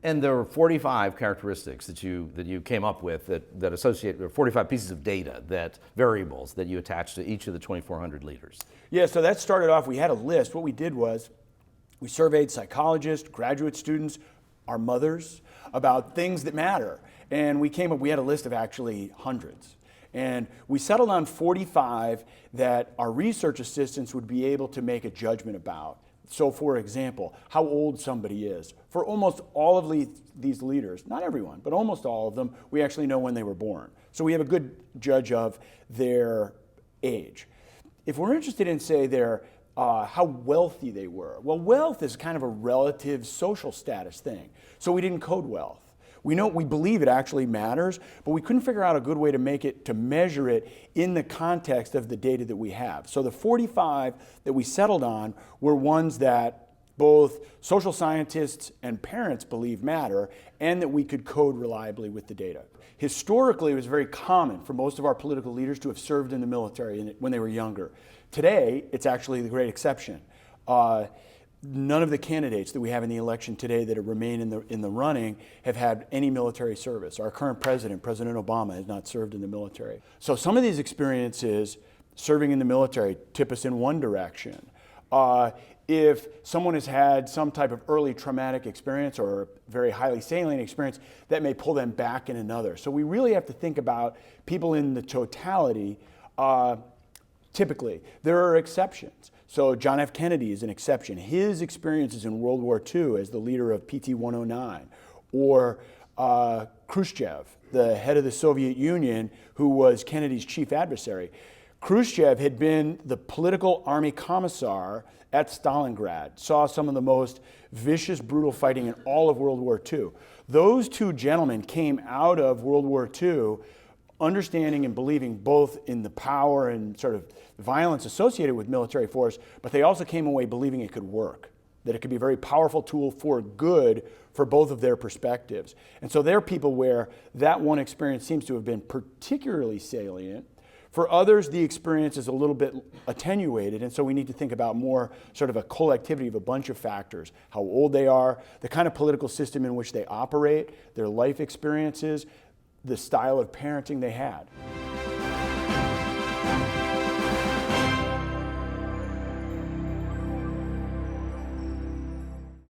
And there were 45 characteristics that you came up with that associate, or 45 pieces of data, variables that you attached to each of the 2,400 leaders. Yeah, so that started off, we had a list. What we did was we surveyed psychologists, graduate students, our mothers, about things that matter. And we had a list of actually hundreds. And we settled on 45 that our research assistants would be able to make a judgment about. So for example, how old somebody is. For almost all of these leaders, not everyone, but almost all of them, we actually know when they were born. So we have a good judge of their age. If we're interested in, say, how wealthy they were, well, wealth is kind of a relative social status thing. So we didn't code wealth. We believe it actually matters, but we couldn't figure out a good way to measure it in the context of the data that we have. So the 45 that we settled on were ones that both social scientists and parents believe matter, and that we could code reliably with the data. Historically, it was very common for most of our political leaders to have served in the military when they were younger. Today, it's actually the great exception. None of the candidates that we have in the election today that remain in the running have had any military service. Our current president, President Obama, has not served in the military. So some of these experiences serving in the military tip us in one direction. If someone has had some type of early traumatic experience or very highly salient experience, that may pull them back in another. So we really have to think about people in the totality. Typically, there are exceptions. So John F. Kennedy is an exception. His experiences in World War II as the leader of PT 109, or Khrushchev, the head of the Soviet Union, who was Kennedy's chief adversary. Khrushchev had been the political army commissar at Stalingrad, saw some of the most vicious, brutal fighting in all of World War II. Those two gentlemen came out of World War II understanding and believing both in the power and sort of violence associated with military force, but they also came away believing it could work, that it could be a very powerful tool for good for both of their perspectives. And so they're people where that one experience seems to have been particularly salient. For others, the experience is a little bit attenuated, and so we need to think about more sort of a collectivity of a bunch of factors: how old they are, the kind of political system in which they operate, their life experiences, the style of parenting they had.